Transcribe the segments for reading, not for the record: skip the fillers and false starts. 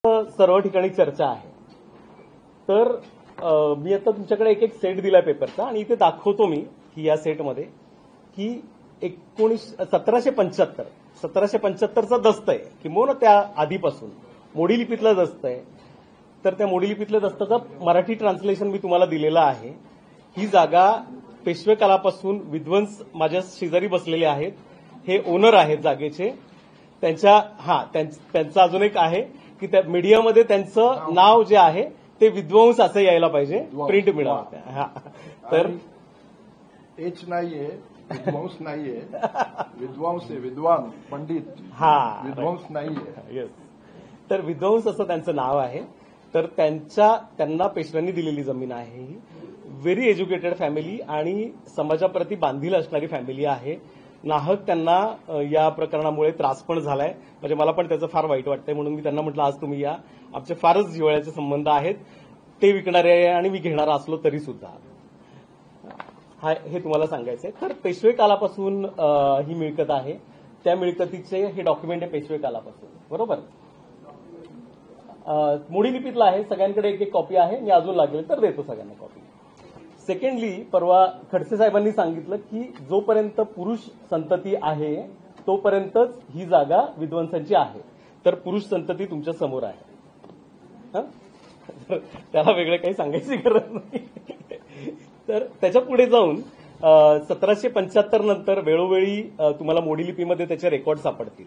सर्व ठिकाणी चर्चा आहे. तर मी आता तुमच्याकडे एक एक सेट दिलाय पेपरचा आणि इथे दाखवतो मी की या सेटमध्ये की 1775चा दस्त आहे किंवा त्या आधीपासून मोडी लिपीतलं दस्त आहे. तर त्या मोडी लिपीतल्या दस्ताचं मराठी ट्रान्सलेशन मी तुम्हाला दिलेलं आहे. ही जागा पेशवे कालापासून विद्वंस माझ्या शेजारी बसलेले आहेत. हे ओनर आहेत जागेचे. त्यांचा अजून एक आहे की त्या मीडियामध्ये त्यांचं नाव जे आहे ते विद्वांस असं यायला पाहिजे प्रिंट मिळावं. तर एच नाहीये, विद्वांस नाहीये, विद्वांस आहे, विद्वान पंडित. विद्वांस नाहीये. येस. तर विद्वांस असं त्यांचं नाव आहे. तर त्यांना पेशव्यांनी दिलेली जमीन आहे. ही व्हेरी एज्युकेटेड फॅमिली आणि समाजाप्रती बांधील असणारी फॅमिली आहे. नाहक त्यांना या प्रकरणामुळे त्रास पण झालाय. म्हणजे मला पण त्याचं फार वाईट वाटतंय. म्हणून मी त्यांना म्हटलं आज तुम्ही या, आमचे फारच जिव्हाळ्याचे संबंध आहेत. ते विकणारे आहे आणि मी घेणारा असलो तरी सुद्धा हे तुम्हाला सांगायचंय. तर पेशवे कालापासून ही मिळकत आहे. त्या मिळकतीचे हे डॉक्युमेंट आहे पेशवे कालापासून. बरोबर. मोडी लिपीतला आहे. सगळ्यांकडे एक एक कॉपी आहे. मी अजून लागेल तर देतो सगळ्यांना कॉपी. सेकंडली, परवा खडसे साहेबांनी सांगितलं की जोपर्यंत पुरुष संतती आहे तोपर्यंतच ही जागा विद्वांसांची आहे. तर पुरुष संतती तुमच्या समोर आहे. त्याला वेगळं काही सांगायची गरज नाही. तर त्याच्या पुढे जाऊन 1775 नंतर वेळोवेळी तुम्हाला मोडी लिपीमध्ये त्याचे रेकॉर्ड सापडतील.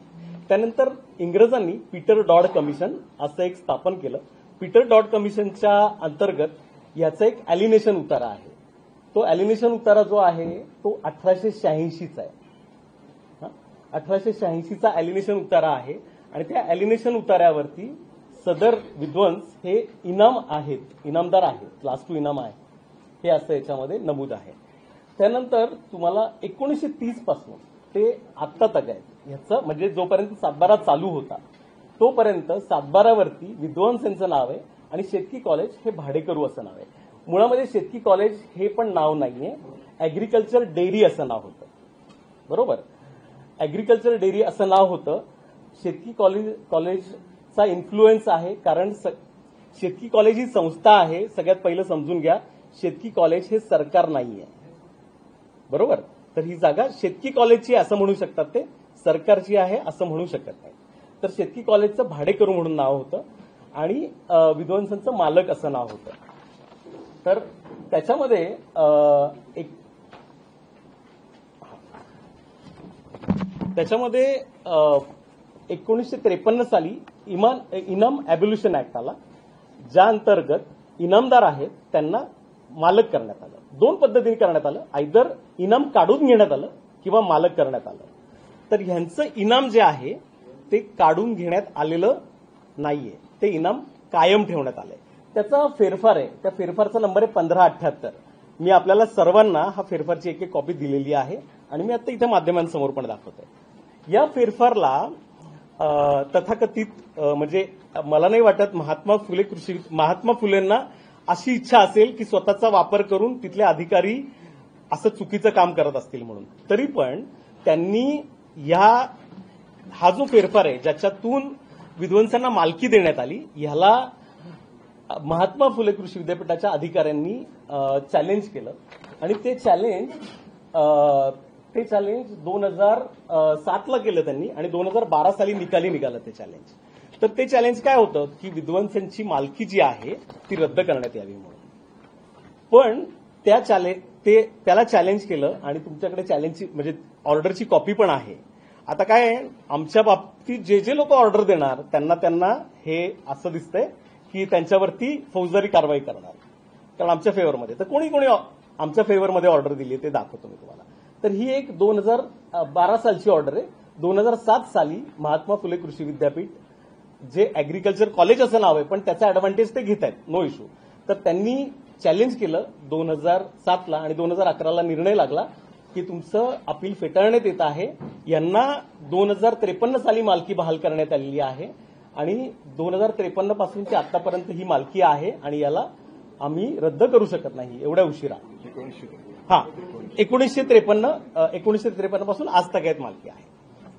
त्यानंतर इंग्रजांनी पीटर डॉड कमिशन असं एक स्थापन केलं. पीटर डॉड कमिशनच्या अंतर्गत याचा एक अॅलिनेशन उतारा आहे. तो अॅलिनेशन उतारा जो आहे तो 1886चा आहे. 1886चा अॅलिनेशन उतारा आहे आणि त्या अॅलिनेशन उतार्यावरती सदर विद्वांस हे इनाम आहेत, इनामदार आहेत, क्लास 2 इनाम आहे हे असं याच्यामध्ये नमूद आहे. त्यानंतर तुम्हाला 1930 पासून ते आत्ता तक आहे. ह्याचं म्हणजे जोपर्यंत सातबारा चालू होता तोपर्यंत सातबारावरती विद्वांस यांचं नाव आहे आणि शेतकी कॉलेज हे भाडेकरू असं नाव आहे. मुळामध्ये शेतकी कॉलेज हे पण नाव नाहीये, अॅग्रिकल्चर डेअरी असं नाव होतं. बरोबर. अॅग्रिकल्चर डेअरी असं नाव होतं. शेतकी कॉलेजचा इन्फ्लुएन्स आहे कारण शेतकी कॉलेज ही संस्था आहे. सगळ्यात पहिलं समजून घ्या, शेतकी कॉलेज हे सरकार नाहीये. बरोबर. तर ही जागा शेतकी कॉलेजची असं म्हणू शकतात, ते सरकारची आहे असं म्हणू शकत नाही. तर शेतकी कॉलेजचं भाडेकरू म्हणून नाव होतं आणि विद्वांसांचं मालक असं नाव होतं. तर त्याच्यामध्ये 1953 साली इनाम अॅब्युल्युशन ऍक्ट आला, ज्या अंतर्गत इनामदार आहेत त्यांना मालक करण्यात आलं. 2 पद्धतीने करण्यात आलं. आयदर इनाम काढून घेण्यात आलं किंवा मालक करण्यात आलं. तर ह्यांचं इनाम जे आहे ते काढून घेण्यात आलेलं नाहीये, ते इनाम कायम ठेवण्यात आलंय. त्याचा फेरफार आहे. त्या फेरफारचा नंबर आहे 1578. मी आपल्याला सर्वांना हा फेरफारची एक एक कॉपी दिलेली आहे आणि मी आता इथे माध्यमांसमोर पण दाखवतोय. या फेरफारला तथाकथित म्हणजे मला नाही वाटत महात्मा फुलेंना अशी इच्छा असेल की स्वतःचा वापर करून तिथले अधिकारी असं चुकीचं काम करत असतील म्हणून. तरी पण त्यांनी हा जो फेरफार आहे ज्याच्यातून विद्वांसांना मालकी देण्यात आली, ह्याला महात्मा फुले कृषी विद्यापीठाच्या अधिकाऱ्यांनी चॅलेंज केलं आणि ते चॅलेंज 2007ला केलं त्यांनी आणि 2012 साली निकाली निघालं ते चॅलेंज. तर ते चॅलेंज काय होतं की विद्वांसांची मालकी जी आहे ती रद्द करण्यात यावी म्हणून. पण त्याला चॅलेंज केलं आणि तुमच्याकडे चॅलेंजची म्हणजे ऑर्डरची कॉपी पण आहे. आता काय आहे, आमच्या बाबतीत जे लोक ऑर्डर देणार त्यांना हे असं दिसतंय की त्यांच्यावरती फौजदारी कारवाई करणार, कारण आमच्या फेवरमध्ये. तर कोणी आमच्या फेवरमध्ये ऑर्डर दिली ते दाखवतो मी तुम्हाला. तर ही एक 2012 सालची ऑर्डर आहे. 2007 साली महात्मा फुले कृषी विद्यापीठ, जे अॅग्रिकल्चर कॉलेज असं नाव आहे पण त्याचा ऍडव्हान्टेज ते घेत आहेत, नो इश्यू. तर त्यांनी चॅलेंज केलं 2007ला आणि 2011ला निर्णय लागला की तुमचं अपील फेटाळण्यात येत आहे. यांना 2053 साली मालकी बहाल करण्यात आलेली आहे आणि 2053 पासून ते आतापर्यंत ही मालकी आहे आणि याला आम्ही रद्द करू शकत नाही एवढ्या उशिरा. 1953 पासून आज तक मालकी आहे.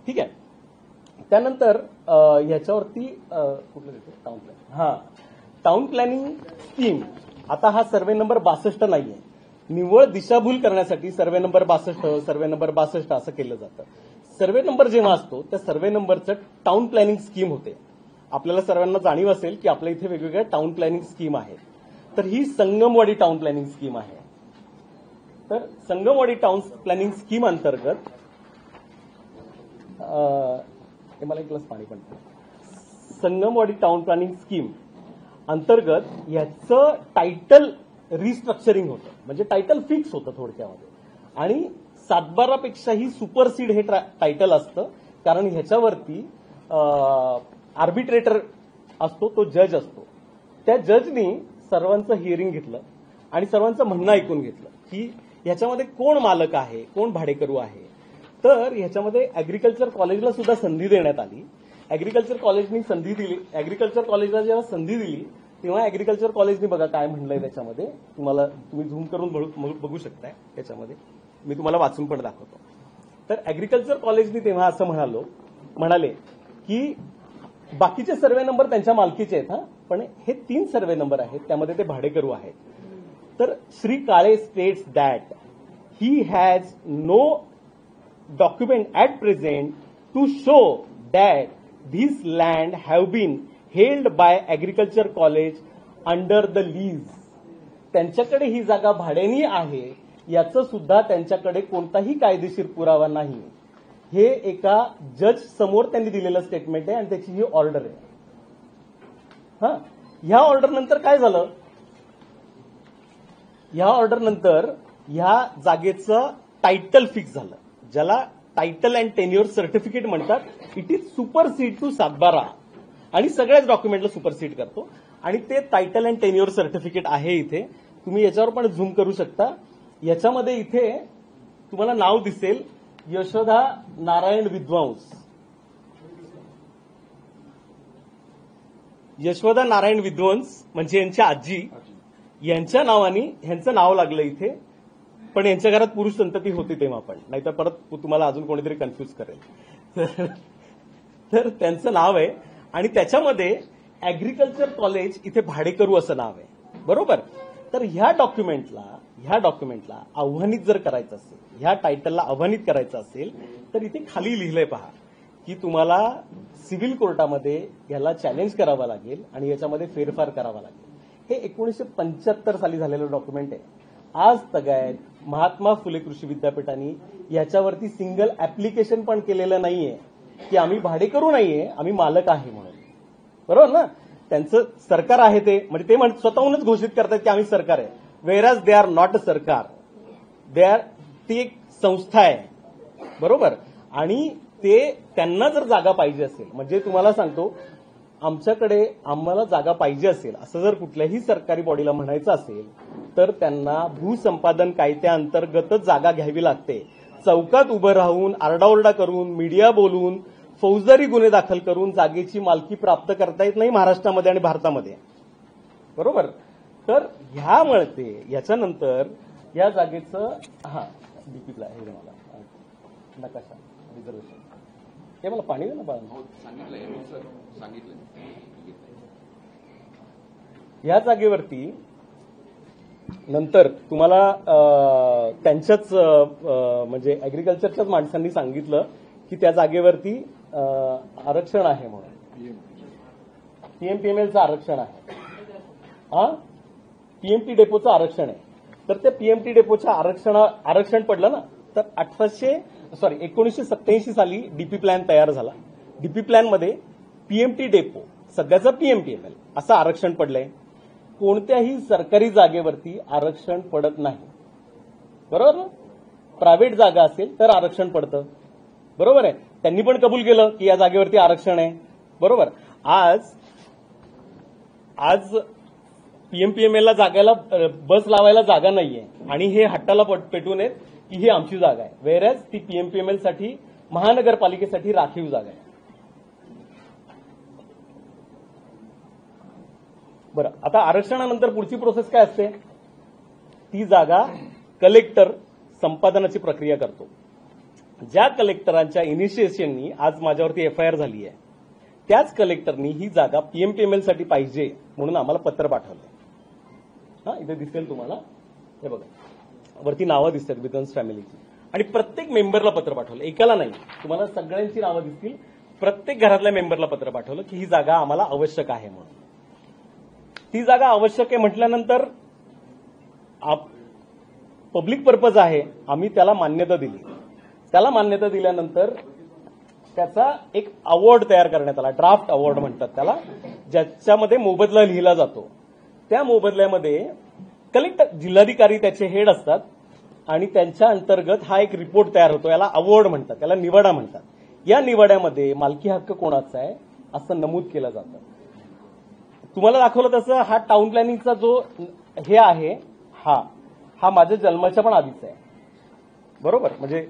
ठीक आहे. त्यानंतर ह्याच्यावरती कुठलं town planning, town planning scheme. आता हा सर्वे नंबर 62 नाहीये. निव्वळ दिशाभूल करण्यासाठी सर्वे नंबर 62 असं केलं जातं. सर्वे नंबर जेव्हा असतो त्या सर्वे नंबरचं टाउन प्लॅनिंग स्कीम होते. आपल्याला सर्वांना जाणीव असेल की आपल्या इथे वेगवेगळ्या टाउन प्लॅनिंग स्कीम आहेत. तर ही संगमवाडी टाउन प्लॅनिंग स्कीम आहे. तर संगमवाडी टाउन प्लॅनिंग स्कीम अंतर्गत मला एक ग्लास पाणी पण. संगमवाडी टाउन प्लॅनिंग स्कीम अंतर्गत याचं टायटल रिस्ट्रक्चरिंग होतं, म्हणजे टायटल फिक्स होतं थोडक्यामध्ये. आणि 7/12पेक्षाही सुपरसीड हे टायटल असतं, कारण ह्याच्यावरती आर्बिट्रेटर असतो, तो जज असतो. त्या जजनी सर्वांचं हिअरिंग घेतलं आणि सर्वांचं म्हणणं ऐकून घेतलं की ह्याच्यामध्ये कोण मालक आहे, कोण भाडेकरू आहे. तर ह्याच्यामध्ये ऍग्रिकल्चर कॉलेजला सुद्धा संधी देण्यात आली. ऍग्रिकल्चर कॉलेजनी संधी दिली. ऍग्रिकल्चर कॉलेजला जेव्हा संधी दिली तेव्हा ऍग्रिकल्चर कॉलेजनी बघा काय म्हणलंय त्याच्यामध्ये. तुम्ही झूम करून बघू शकताय. त्याच्यामध्ये मी तुम्हाला वाचून पण दाखवतो. तर ऍग्रिकल्चर कॉलेजनी तेव्हा असं म्हणाले की बाकीचे सर्वे नंबर त्यांच्या मालकीचे आहेत, पण हे 3 सर्वे नंबर आहेत त्यामध्ये ते भाडेकरू आहेत. तर Shri Kale states that he has no document at present to show that this land have been held by agriculture college under the lease. त्यांच्याकडे ही जागा भाड्याने आहे याचं सुद्धा त्यांच्याकडे कोणताही कायदेशीर पुरावा नाही. हे एका जज समोर त्यांनी दिलेलं स्टेटमेंट आहे आणि त्याची ही ऑर्डर आहे. ह्या ऑर्डर नंतर काय झालं? ह्या ऑर्डर नंतर ह्या जागेचं टायटल फिक्स झालं, ज्याला टायटल अँड टेन्युअर सर्टिफिकेट म्हणतात. इट इज सुपरसीड टू 7/12 आणि सगळ्याच डॉक्युमेंटला सुपरसीड करतो. आणि ते टायटल अँड टेन्युअर सर्टिफिकेट आहे इथे. तुम्ही याच्यावर पण झूम करू शकता. याच्यामध्ये इथे तुम्हाला नाव दिसेल यशोदा नारायण विद्वांस. यशोदा नारायण विद्वांस म्हणजे यांच्या आजी, यांच्या नावाने ह्यांचं नाव लागलं इथे. पण यांच्या घरात पुरुष संतती होती तेव्हा पण, नाहीतर परत तुम्हाला अजून कोणीतरी कन्फ्यूज करेल. तर त्यांचं नाव आहे आणि त्याच्यामध्ये ऍग्रिकल्चर कॉलेज इथे भाडेकरू असं नाव आहे, बरोबर. तर ह्या डॉक्युमेंटला आव्हानित जर करायचं असेल, ह्या टायटलला आव्हानित करायचं असेल तर इथे खाली लिहिलंय पहा की तुम्हाला सिव्हिल कोर्टामध्ये याला चॅलेंज करावं लागेल आणि याच्यामध्ये फेरफार करावा लागेल. हे 1975 साली झालेलं डॉक्युमेंट आहे. आज तगायत महात्मा फुले कृषी विद्यापीठाने याच्यावरती सिंगल ऍप्लिकेशन पण केलेलं नाहीये की आम्ही भाडेकरू नाहीये, आम्ही मालक आहे म्हणून, बरोबर ना. त्यांचं सरकार आहे ते, म्हणजे ते स्वतःहूनच घोषित करतात की आम्ही सरकार आहे. वेअरॅज दे आर नॉट अ सरकार, ती एक संस्था आहे, बरोबर. आणि त्यांना जर जागा पाहिजे असेल, म्हणजे तुम्हाला सांगतो आम्हाला जागा पाहिजे असेल असं जर कुठल्याही सरकारी बॉडीला म्हणायचं असेल तर त्यांना भूसंपादन कायद्याअंतर्गतच जागा घ्यावी लागते. चौकात उभं राहून, आरडाओरडा करून, मीडिया बोलून, फौजदारी गुन्हे दाखल करून जागेची मालकी प्राप्त करता येत नाही महाराष्ट्रामध्ये आणि भारतामध्ये, बरोबर. तर ह्यामुळे याच्यानंतर या जागेचं डीपीला हे मला नकाशा रिझर्वेशन हे मला पाणी दे ना बाळा. सांगितलं या जागेवरती नंतर तुम्हाला त्यांच्याच म्हणजे ऍग्रिकल्चरच्याच माणसांनी सांगितलं की त्या जागेवरती आरक्षण आहे म्हणून. पीएमपीएमएलचं आरक्षण आहे, पीएमटी डेपोचं आरक्षण आहे. तर त्या पीएमटी डेपोचं आरक्षण पडलं ना, तर 1987 साली डीपी प्लॅन तयार झाला. डीपी प्लॅनमध्ये पीएमटी डेपो सध्याचं पीएमपीएमएल असं आरक्षण पडलंय. कोणत्याही सरकारी जागेवरती आरक्षण पडत नाही, बरोबर ना. प्रायव्हेट जागा असेल तर आरक्षण पडतं, बरोबर आहे. त्यांनी पण कबूल केलं की या जागेवरती आरक्षण आहे, बरोबर. आज पीएमपीएमएलला जागायला बस लावायला जागा नाहीये आणि हे हट्टाला पेटून येत की ही आमची जागा आहे, वेअरॅज ती पीएमपीएमएल साठी महानगरपालिकेसाठी राखीव जागा आहे. बरं, आता आरक्षणानंतर पुढची प्रोसेस काय असते? ती जागा कलेक्टर संपादनाची प्रक्रिया करतो. ज्या कलेक्टरांच्या इनिशिएशननी आज माझ्यावरती एफआयआर झाली आहे त्याच कलेक्टरनी ही जागा पीएमपीएमएल साठी पाहिजे म्हणून आम्हाला पत्र पाठवलं. हा, इथे दिसेल तुम्हाला, हे बघा वरती नावं दिसतात विदन्स फॅमिलीची, आणि प्रत्येक मेंबरला पत्र पाठवलं, एकाला नाही, तुम्हाला सगळ्यांची नावं दिसतील. प्रत्येक घरातल्या मेंबरला पत्र पाठवलं की ही जागा आम्हाला आवश्यक आहे म्हणून. ती जागा आवश्यक आहे म्हटल्यानंतर पब्लिक पर्पज आहे, आम्ही त्याला मान्यता दिली. त्याला मान्यता दिल्यानंतर त्याचा एक अवॉर्ड तयार करण्यात आला, ड्राफ्ट अवॉर्ड म्हणतात त्याला, ज्याच्यामध्ये मोबदला लिहिला जातो. त्या मोबदल्यामध्ये कलेक्टर, जिल्हाधिकारी त्याचे हेड असतात आणि त्यांच्या अंतर्गत हा एक रिपोर्ट तयार होतो. याला अवॉर्ड म्हणतात, त्याला निवाडा म्हणतात. या निवाड्यामध्ये मालकी हक्क कोणाचा आहे असं नमूद केलं जातं. तुम्हाला दाखवलं तसं हा टाउन प्लॅनिंगचा जो हे आहे हा माझ्या जन्माच्या पण आधीचा आहे, बरोबर. म्हणजे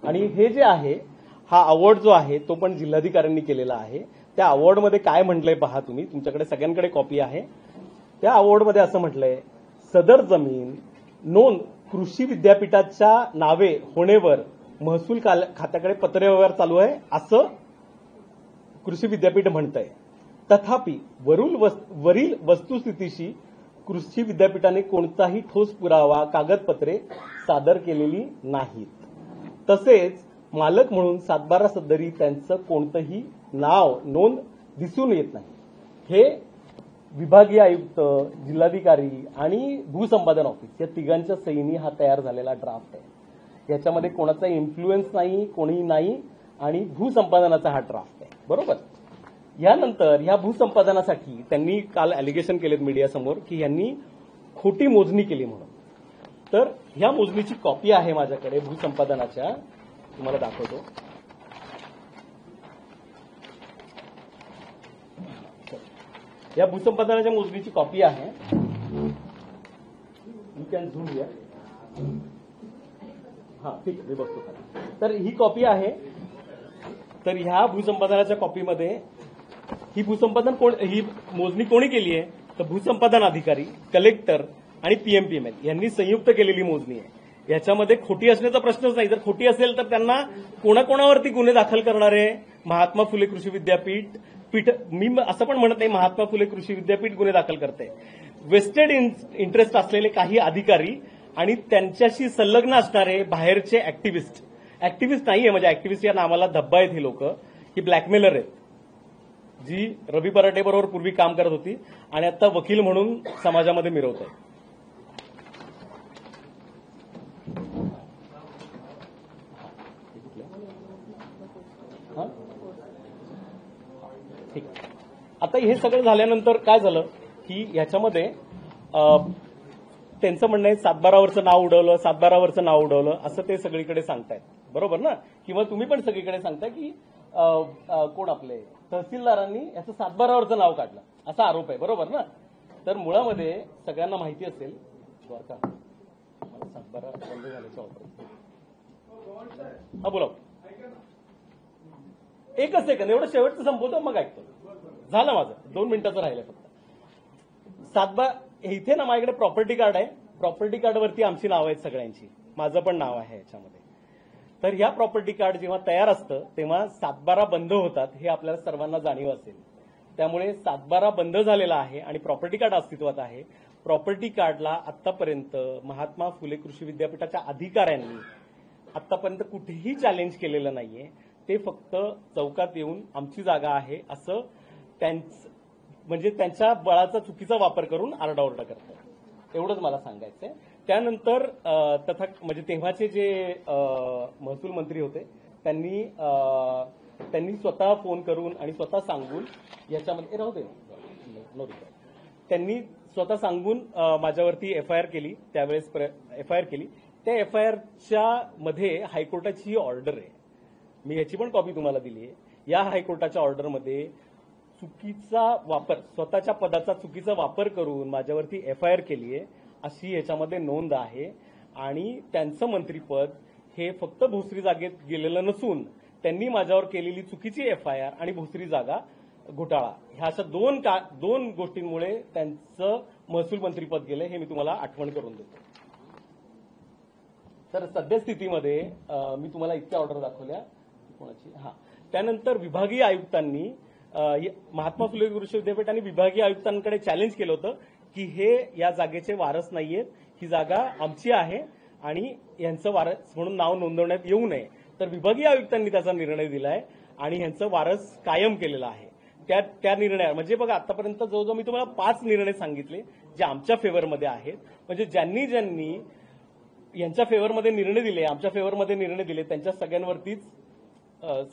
आणि हे जे आहे हा अवॉर्ड जो आहे तो पण जिल्हाधिकाऱ्यांनी केलेला आहे. त्या अवॉर्डमध्ये काय म्हटलंय पहा तुम्ही, तुमच्याकडे सगळ्यांकडे कॉपी आहे. त्या अवॉर्डमध्ये असं म्हटलंय, सदर जमीन नोंद कृषी विद्यापीठाच्या नावे होण्यावर महसूल खात्याकडे पत्रव्यवहार चालू आहे असं कृषी विद्यापीठ म्हणतंय. तथापि वरील वस्तुस्थितीशी कृषी विद्यापीठाने कोणताही ठोस पुरावा कागदपत्रे सादर केलेली नाहीत. तसेच मालक म्हणून सातबारा सदरी त्यांचं कोणतंही नाव नोंद दिसून येत नाही. हे विभागीय आयुक्त, जिल्हाधिकारी आणि भूसंपादन ऑफिस या तिघांच्या सहीनी हा तयार झालेला ड्राफ्ट आहे. याच्यामध्ये कोणाचा इन्फ्लुएन्स नाही, कोणीही नाही, आणि भूसंपादनाचा हा ड्राफ्ट आहे, बरोबर. यानंतर ह्या भूसंपादनासाठी त्यांनी काल अलिगेशन केलेत मीडियासमोर की यांनी खोटी मोजणी केली म्हणून. तर ह्या मोजणीची कॉपी आहे माझ्याकडे भूसंपादनाच्या, तुम्हाला दाखवतो. या भूसंपादनाच्या मोजणीची कॉपी आहे, यू कॅन झूम हिअर. हा ठीक आहे, मी बघतो. तर ही कॉपी आहे. तर ह्या भूसंपादनाच्या कॉपीमध्ये ही मोजणी कोणी केली आहे तर भूसंपादन अधिकारी, कलेक्टर आणि पीएमपीएमएल यांनी संयुक्त केलेली मोजणी आहे. याच्यामध्ये खोटी असण्याचा प्रश्नच नाही. जर खोटी असेल तर त्यांना कोणाकोणावरती गुन्हे दाखल करणारे महात्मा फुले कृषी विद्यापीठ मी असं पण म्हणत नाही महात्मा फुले कृषी विद्यापीठ गुन्हे दाखल करते. वेस्टेड इंटरेस्ट असलेले काही अधिकारी आणि त्यांच्याशी संलग्न असणारे बाहेरचे ऍक्टिव्हिस्ट नाहीये, म्हणजे ऍक्टिव्हिस्ट या नावाला धब्बा आहेत ही लोक, ही ब्लॅकमेलर आहेत, जी रवी बराटे बरोबर पूर्वी काम करत होती आणि आता वकील म्हणून समाजामध्ये मिरवत आहे. ठीक. आता हे सगळं झाल्यानंतर काय झालं की ह्याच्यामध्ये त्यांचं म्हणणं आहे 7/12वरचं नाव उडवलं असं ते सगळीकडे सांगतायत, बरोबर ना. किंवा तुम्ही पण सगळीकडे सांगताय की कोण आपले तहसीलदारांनी याचं 7/12वरचं नाव काढलं असा आरोप आहे, बरोबर ना. तर मुळामध्ये सगळ्यांना माहिती असेल, द्वारका मला 7/12 बंद झाल्याचं ऑर्डर. हा बोला. एकच सेकंद, एवढं शेवटचं संपवतो मग ऐकतो. झालं माझं 2 मिनिटाचं राहिलं फक्त. 7/12 इथे ना माझ्याकडे प्रॉपर्टी कार्ड आहे. प्रॉपर्टी कार्डवरती आमची नावं आहेत सगळ्यांची, माझं पण नाव आहे याच्यामध्ये. तर ह्या प्रॉपर्टी कार्ड जेव्हा तयार असतं तेव्हा 7/12 बंद होतात हे आपल्याला सर्वांना जाणीव असेल. त्यामुळे 7/12 बंद झालेला आहे आणि प्रॉपर्टी कार्ड अस्तित्वात आहे. प्रॉपर्टी कार्डला आतापर्यंत महात्मा फुले कृषी विद्यापीठाच्या अधिकाऱ्यांनी आतापर्यंत कुठेही चॅलेंज केलेलं नाहीये. ते फक्त चौकात येऊन आमची जागा आहे असं म्हणजे त्यांच्या बळाचा चुकीचा वापर करून आरडाओरडा करतात. एवढंच मला सांगायचंय. त्यानंतर म्हणजे तेव्हाचे जे महसूल मंत्री होते त्यांनी स्वतः फोन करून आणि स्वतः सांगून याच्यामध्ये राहू दे त्यांनी स्वतः सांगून माझ्यावरती एफआयआर केली. त्यावेळेस एफआयआर केली. त्या एफआयआरच्या मध्ये हायकोर्टाची ही ऑर्डर आहे. मी याची पण कॉपी तुम्हाला दिली आहे. या हायकोर्टाच्या ऑर्डरमध्ये चुकीचा वापर, स्वतःच्या पदाचा चुकीचा वापर करून माझ्यावरती एफआयआर केली आहे अशी याच्यामध्ये नोंद आहे. आणि त्यांचं मंत्रीपद हे फक्त भोसरी जागेत गेलेलं नसून त्यांनी माझ्यावर केलेली चुकीची एफआयआर आणि भोसरी जागा घोटाळा ह्या अशा दोन गोष्टींमुळे त्यांचं महसूल मंत्रीपद गेलं हे मी तुम्हाला आठवण करून देतो. तर सद्यस्थितीमध्ये मी तुम्हाला इतक्या ऑर्डर दाखवल्या कोणाची त्यानंतर विभागीय आयुक्तांनी महात्मा फुले कृषी विद्यापीठ आणि विभागीय आयुक्तांकडे चॅलेंज केलं होतं की हे या जागेचे वारस नाहीयेत, ही जागा आमची आहे आणि यांचं वारस म्हणून नाव नोंदवण्यात येऊ नये. तर विभागीय आयुक्तांनी त्याचा निर्णय दिलाय आणि यांचं वारस कायम केलेलं आहे. त्या निर्णया म्हणजे बघा आतापर्यंत जवळजवळ मी तुम्हाला 5 निर्णय सांगितले जे आमच्या फेवरमध्ये आहेत. म्हणजे ज्यांनी ज्यांनी यांच्या फेवरमध्ये निर्णय दिले, आमच्या फेवरमध्ये निर्णय दिले, त्यांच्या सगळ्यांवरतीच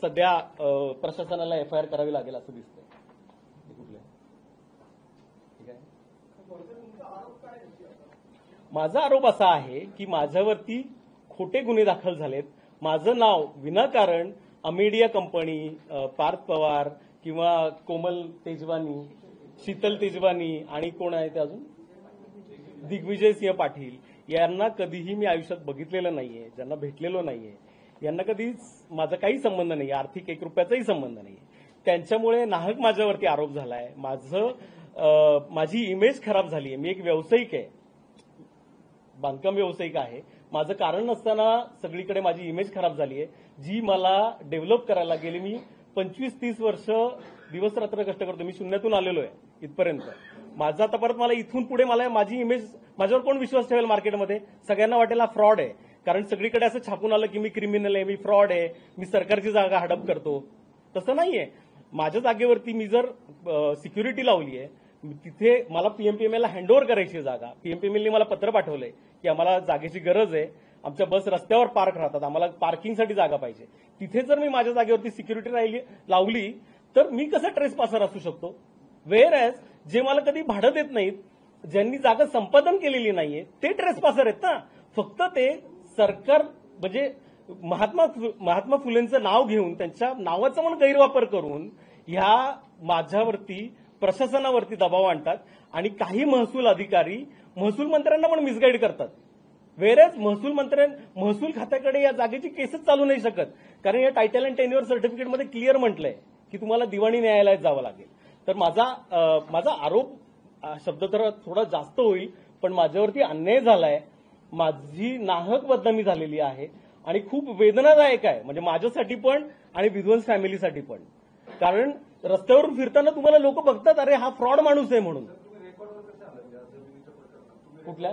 सध्या प्रशासनाला एफआयआर करावी लागेल असं दिसतंय. ठीक आहे. माझा आरोप असा आहे की माझ्यावरती खोटे गुन्हे दाखल झालेत. माझं नाव विनाकारण अमेडिया कंपनी, पार्थ पवार किंवा कोमल तेजवानी, शीतल तेजवानी आणि कोण आहे ते अजून दिग्विजय सिंह पाटील यांना कधीही मी आयुष्यात बघितलेलं नाहीये, ज्यांना भेटलेलो नाहीये, यांना कधीच माझा काही संबंध नाही, आर्थिक 1 रुपयाचाही संबंध नाही. त्यांच्यामुळे नाहक माझ्यावरती आरोप झालाय. माझी इमेज खराब झाली आहे. मी एक व्यावसायिक आहे, बांधकाम व्यावसायिक आहे. माझं कारण नसताना सगळीकडे माझी इमेज खराब झाली आहे, जी मला डेव्हलप करायला गेली. मी 25-30 वर्ष दिवस रात्र कष्ट करतो. मी शून्यातून आलेलो आहे इथपर्यंत. माझा आता परत मला इथून पुढे माझी इमेज, माझ्यावर कोण विश्वास ठेवेल मार्केटमध्ये? सगळ्यांना वाटेल हा फ्रॉड आहे, कारण सगळीकडे असं छापून आलं की मी क्रिमिनल आहे, मी फ्रॉड आहे, मी सरकारची जागा हडप करतो. तसं नाहीये. माझ्या जागेवरती मी जर सिक्युरिटी लावली आहे, तिथे मला पीएमपीएमएलला हँडओव्हर करायची जागा, पीएमपीएमएलने मला पत्र पाठवलंय की आम्हाला जागेची गरज आहे, आमच्या बस रस्त्यावर पार्क राहतात, आम्हाला पार्किंगसाठी जागा पाहिजे. तिथे जर मी माझ्या जागेवरती सिक्युरिटी लावली तर मी कसं ट्रेसपासर असू शकतो? वेअर ॲज जे मला कधी भाडं देत नाहीत, ज्यांनी जागा संपादन केलेली नाहीये, ते ट्रेसपासर आहेत ना. फक्त ते सरकार म्हणजे महात्मा फुलेंचं नाव घेऊन त्यांच्या नावाचा पण गैरवापर करून ह्या माझ्यावरती प्रशासनावरती दबाव आणतात आणि काही महसूल अधिकारी महसूल मंत्र्यांना पण मिसगाईड करतात. वेरच महसूल खात्याकडे या जागेची केसच चालू नाही शकत, कारण या टायटल अँड टेन्युअर सर्टिफिकेटमध्ये क्लिअर म्हटलंय की तुम्हाला दिवाणी न्यायालयात जावं लागेल. तर माझा आरोप शब्द तर थोडा जास्त होईल, पण माझ्यावरती अन्याय झालाय, माझी नाहक बदनामी झालेली आहे आणि खूप वेदनादायक आहे, म्हणजे माझ्यासाठी पण आणि विध्वंस फॅमिलीसाठी पण. कारण रस्त्यावरून फिरताना तुम्हाला लोक बघतात, अरे हा फ्रॉड माणूस आहे म्हणून. कुठल्या?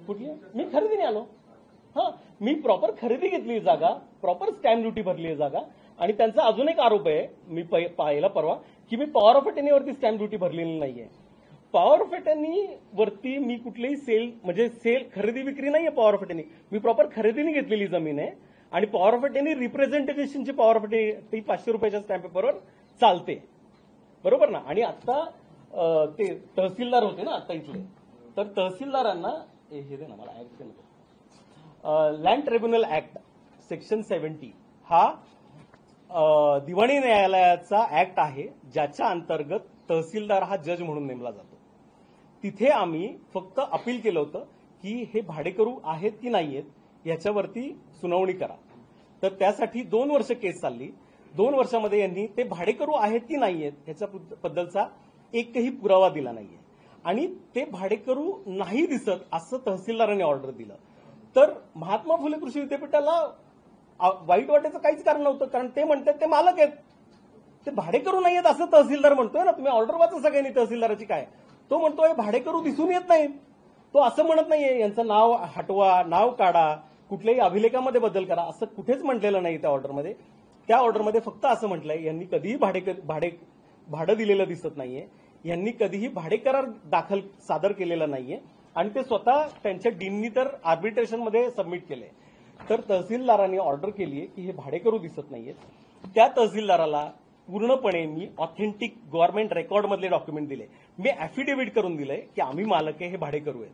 कुठली? मी खरेदीने आलो. मी प्रॉपर खरेदी घेतली जागा, प्रॉपर स्टॅम्प ड्युटी भरली आहे जागा. आणि त्यांचा अजून एक आरोप आहे, मी पाहिला परवा, की मी पॉवर ऑफ अटर्नीवरती स्टॅम्प ड्युटी भरलेली नाहीये. पॉवर ऑफ अटर्नी वरती मी कुठलीही सेल खरेदी विक्री नाहीये. पॉवर ऑफ अटर्नी मी प्रॉपर खरेदीने घेतलेली जमीन आहे आणि पॉवर ऑफ अटर्नी रिप्रेझेंटेशनची पॉवर ऑफ अटर्नी ती 500 रुपयाच्या स्टॅम्प पेपरवर चालते, बरोबर ना. आणि आता ते तहसीलदार होते ना आता इथले, तर तहसीलदारांना हे दे ना मला ऍक्ट नको. लँड ट्रिब्युनल ऍक्ट सेक्शन 70 हा दिवाणी न्यायालयाचा ऍक्ट आहे, ज्याच्या अंतर्गत तहसीलदार हा जज म्हणून नेमला जातो. तिथे आम्ही फक्त अपील केलं होतं की हे भाडेकरू आहेत की नाहीयेत याच्यावरती सुनावणी करा. तर त्यासाठी 2 वर्ष केस चालली. 2 वर्षामध्ये यांनी ते भाडेकरू आहेत की नाहीयेत ह्याच्याबद्दलचा एकही पुरावा दिला नाहीये आणि ते भाडेकरू नाही दिसत असं तहसीलदारांनी ऑर्डर दिलं. तर महात्मा फुले कृषी विद्यापीठाला वाईट वाटायचं काहीच कारण नव्हतं, कारण ते म्हणतात ते मालक आहेत, ते भाडेकरू नाहीयेत असं तहसीलदार म्हणतोय ना. तुम्ही ऑर्डर वाचा सगळ्यांनी तहसीलदाराची काय. तो म्हणतोय भाडेकरू दिसून येत नाहीत, तो असं म्हणत नाहीये यांचं नाव हटवा, नाव काढा, कुठल्याही अभिलेखामध्ये बदल करा, असं कुठेच म्हटलेलं नाही त्या ऑर्डरमध्ये. त्या ऑर्डरमध्ये फक्त असं म्हटलंय यांनी कधीही भाडं दिलेलं दिसत नाहीये, यांनी कधीही भाडेकरार सादर केलेला नाहीये आणि ते स्वतः त्यांच्या डीननी तर आर्बिट्रेशनमध्ये सबमिट केलंय. तर तहसीलदारांनी ऑर्डर केली आहे की हे भाडेकरू दिसत नाहीयेत. त्या तहसीलदाराला पूर्णपणे मी ऑथेंटिक गव्हर्नमेंट रेकॉर्डमधले डॉक्युमेंट दिले. मी अॅफिडेव्हिट करून दिलंय की आम्ही मालक आहे, हे भाडेकरू आहेत.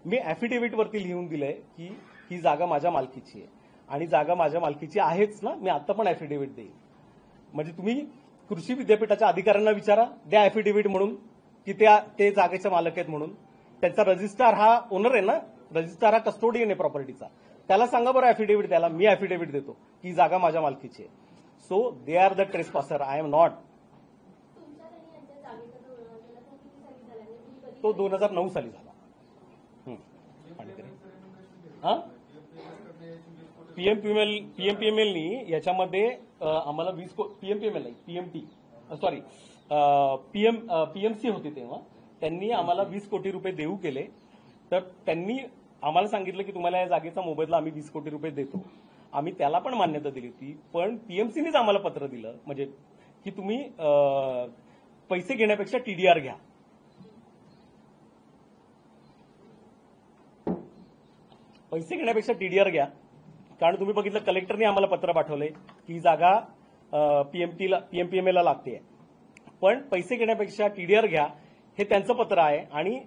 मी अॅफिडेव्हिटवरती लिहून दिलंय की ही जागा माझ्या मालकीची आहे आणि जागा माझ्या मालकीची आहेच ना. मी आता पण अॅफिडेव्हिट देईन. म्हणजे तुम्ही कृषी विद्यापीठाच्या अधिकाऱ्यांना विचारा, द्या अॅफिडेव्हिट म्हणून की ते जागेचे मालक आहेत म्हणून. त्यांचा रजिस्ट्रार हा ओनर आहे ना, रजिस्ट्रार हा कस्टोडियन आहे प्रॉपर्टीचा. त्याला सांगा बरं अॅफिडेव्हिट द्यायला. मी अॅफिडेव्हिट देतो की जागा माझ्या मालकीची आहे. So they are the trespasser, I am not. तो 2009 साली झाला. हा पीएमपीएमएलनी याच्यामध्ये आम्हाला 20 पीएमपीएमएल नाही पीएमटी सॉरी पीएमसी होती तेव्हा त्यांनी आम्हाला 20 कोटी रुपये देऊ केले. तर त्यांनी आम्हाला सांगितलं की तुम्हाला या जागेचा मोबदला आम्ही 20 कोटी रुपये देतो. आम्ही त्याला पण मान्यता दिली होती. पण पीएमसीनेच आम्हाला पत्र दिलं म्हणजे की तुम्ही पैसे घेण्यापेक्षा टीडीआर घ्या. पैसे घेण्यापेक्षा टीडीआर घ्या. कारण तुम्ही बघितलं कलेक्टरने आम्हाला पत्र पाठवलंय की ही जागा पीएमपीएमएलला लागते. पण पैसे घेण्यापेक्षा टीडीआर घ्या हे त्यांचं पत्र आहे. आणि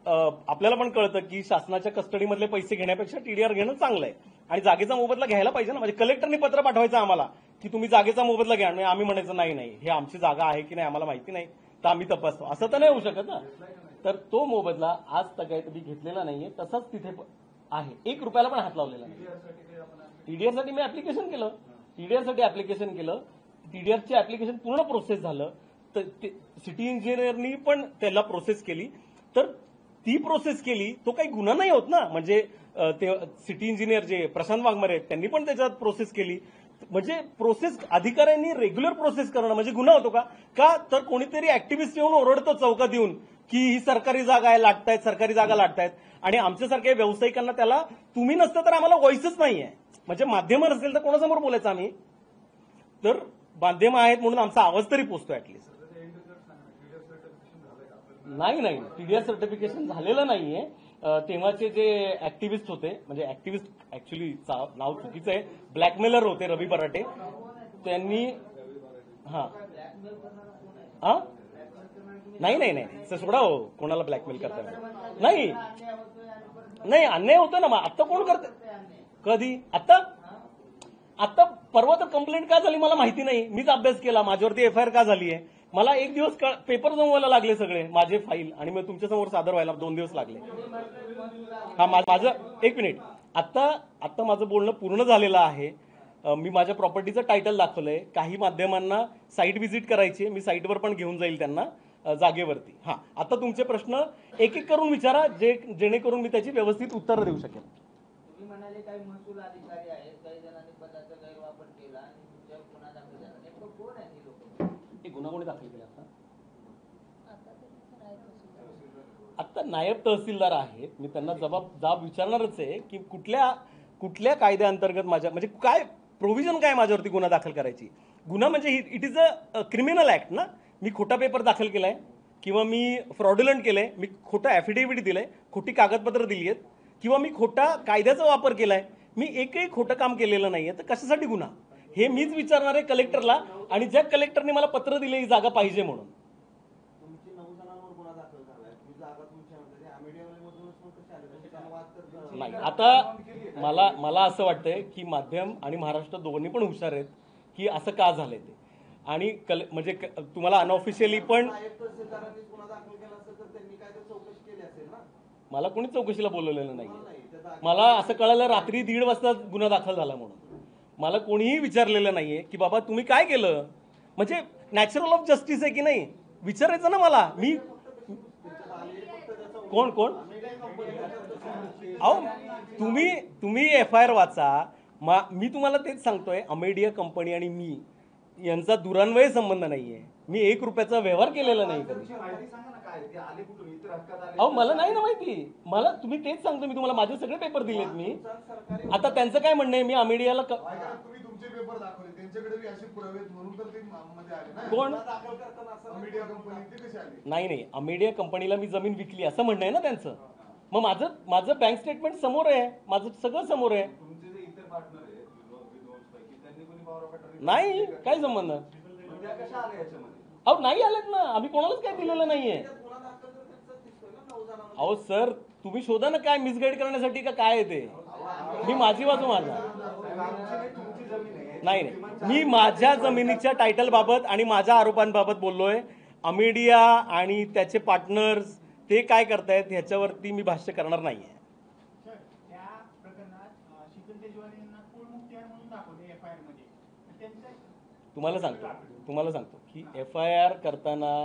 आपल्याला पण कळतं की शासनाच्या कस्टडीमधले पैसे घेण्यापेक्षा टीडीआर घेणं चांगलं आहे. आणि जागेचा मोबदला घ्यायला पाहिजे ना. म्हणजे कलेक्टरने पत्र पाठवायचं आम्हाला की तुम्ही जागेचा मोबदला घ्या. आणि आम्ही म्हणायचं नाही हे आमची जागा आहे की नाही आम्हाला माहिती नाही तर आम्ही तपासतो. असं तर नाही होऊ शकत ना. तर तो मोबदला आज तक कधी घेतलेला नाहीये. तसाच तिथे आहे. 1 रुपयाला पण हात लावलेला नाही. टीडीआरसाठी मी ऍप्लिकेशन केलं. टीडीआरचे ऍप्लिकेशन पूर्ण प्रोसेस झालं. तर सिटी इंजिनियरनी पण त्याला प्रोसेस केली. तर ती प्रोसेस केली तो काही गुन्हा नाही होत ना. म्हणजे ते सिटी इंजिनियर जे प्रशांत वाघमारे आहेत त्यांनी पण त्याच्यात प्रोसेस केली. म्हणजे प्रोसेस अधिकाऱ्यांनी रेग्युलर प्रोसेस करणं म्हणजे गुन्हा होतो का? तर कोणीतरी ऍक्टिव्हिस्ट येऊन ओरडतो चौकात येऊन की ही सरकारी जागा आहे लाटतायत सरकारी जागा लाटतायत. आणि आमच्यासारख्या व्यावसायिकांना त्याला तुम्ही नसतं तर आम्हाला व्हॉइसच नाहीये. म्हणजे माध्यमं नसेल तर कोणासमोर बोलायचं आम्ही. तर माध्यमं आहेत म्हणून आमचा आवाज तरी पोचतो ऍटलिस्ट. नाही टीडीआर सर्टिफिकेशन झालेलं नाहीये. तेव्हाचे जे ऍक्टिव्हिस्ट होते म्हणजे ऍक्टिव्हिस्ट ऍक्च्युली नाव चुकीचं आहे ब्लॅकमेलर होते रवी बराटे त्यांनी नाही सोडा हो कोणाला ब्लॅकमेल करता नाही अन्याय होतो ना. मग आता कोण करते कधी आता परवा तर कंप्लेंट का झाली मला माहिती नाही. मीच अभ्यास केला माझ्यावरती एफआयआर का झाली आहे. मला 1 दिवस पेपर जमवायला लागले सगळे माझे फाईल आणि मग तुमच्यासमोर सादर व्हायला 2 दिवस लागले. माझं 1 मिनिट आता माझं बोलणं पूर्ण झालेलं आहे. मी माझ्या प्रॉपर्टीचं टायटल दाखवलंय. काही माध्यमांना साईट व्हिजिट करायची मी साईटवर पण घेऊन जाईल त्यांना जागेवरती. आता तुमचे प्रश्न एक करून विचारा जेणेकरून मी त्याची व्यवस्थित उत्तर देऊ शकेन. तुम्ही म्हणाले काही महसूल अधिकारी आहेत काही जणांनी पदाचा गैरवापर केला आणि तुमच्यावर गुन्हा दाखल झाला. नेमकं कोण आहे ही लोक? हे गुन्हा कोणी दाखल केला आता नायब तहसीलदार आहेत. मी त्यांना जाब विचारणारच आहे की कुठल्या कायद्याअंतर्गत माझ्या म्हणजे काय प्रोव्हिजन काय माझ्यावरती गुन्हा दाखल करायची. गुन्हा म्हणजे it is a criminal act ना. मी खोटा पेपर दाखल केलाय किंवा मी फ्रॉडुलंट केलंय मी खोटं ऍफिडेव्हिट दिलंय खोटी कागदपत्र दिली आहेत किंवा मी खोटा कायद्याचा वापर केलाय मी एकही खोटं काम केलेलं नाहीये. तर कशासाठी गुन्हा हे मीच विचारणार आहे कलेक्टरला. आणि ज्या कलेक्टरने मला पत्र दिले ही जागा पाहिजे म्हणून. नाही आता मला असं वाटतंय की माध्यम आणि महाराष्ट्र दोन्ही पण हुशार आहेत की असं का झालंय ते. आणि म्हणजे तुम्हाला अनऑफिशियली पण मला कोणी चौकशीला बोलवलेलं नाही. मला असं कळालं रात्री 1:30 वाजता गुन्हा दाखल झाला म्हणून. मला कोणीही विचारलेलं नाहीये की बाबा तुम्ही काय केलं. म्हणजे नॅचरल ऑफ जस्टिस आहे की नाही विचारायचं ना मला. मी कोण अहो तुम्ही एफआयआर वाचा. मी तुम्हाला तेच सांगतोय अमेडिया कंपनी आणि मी यांचा दुरान्वय संबंध नाहीये. मी 1 रुपयाचा व्यवहार केलेला नाही कधी. अहो मला नाही ना माहिती. मला तुम्ही तेच सांगतो मी तुम्हाला माझे सगळे पेपर दिलेत मी. आता त्यांचं काय म्हणणं आहे मी अमेडियाला कोण नाही अमेडिया कंपनीला मी जमीन विकली असं म्हणणं आहे ना त्यांचं. मग माझं बँक स्टेटमेंट समोर आहे माझं सगळं समोर आहे. नाही काय संबंध. अहो नाही आलेत ना आम्ही कोणालाच काय दिलेलं नाहीये. अहो सर तुम्ही शोधा ना काय मिसगाईड करण्यासाठी का काय आहे ते. मी माझी बाजू नाही मी माझ्या जमिनीच्या टायटल बाबत आणि माझ्या आरोपांबाबत बोललोय. अमेडिया आणि त्याचे पार्टनर्स ते काय करतायत ह्याच्यावरती मी भाष्य करणार नाहीये. तुम्हाला सांगतो की एफआयआर करताना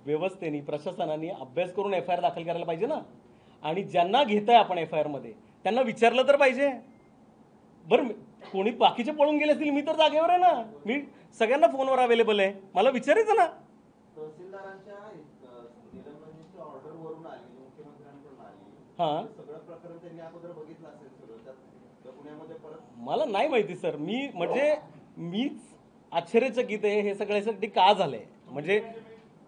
व्यवस्थेने प्रशासनाने अभ्यास करून एफआयआर दाखल करायला पाहिजे ना. आणि ज्यांना घेताय आपण एफआयआर मध्ये त्यांना विचारलं तर पाहिजे. बरं कोणी बाकीचे पळून गेले असतील, मी तर जागेवर आहे ना, मी सगळ्यांना फोनवर अवेलेबल आहे, मला विचारायचं ना. तहसीलदारांच्या निलंबनाची ऑर्डर वरून आली, मुख्यमंत्र्यांकडून आली. हां, सगळं प्रकरण त्यांनी अगोदर बघितलं असेल सगळं त्या पुण्यामध्ये परत. मला नाही माहिती सर, मीच आश्चर्यचकित आहे हे सगळ्यासाठी का झालंय. म्हणजे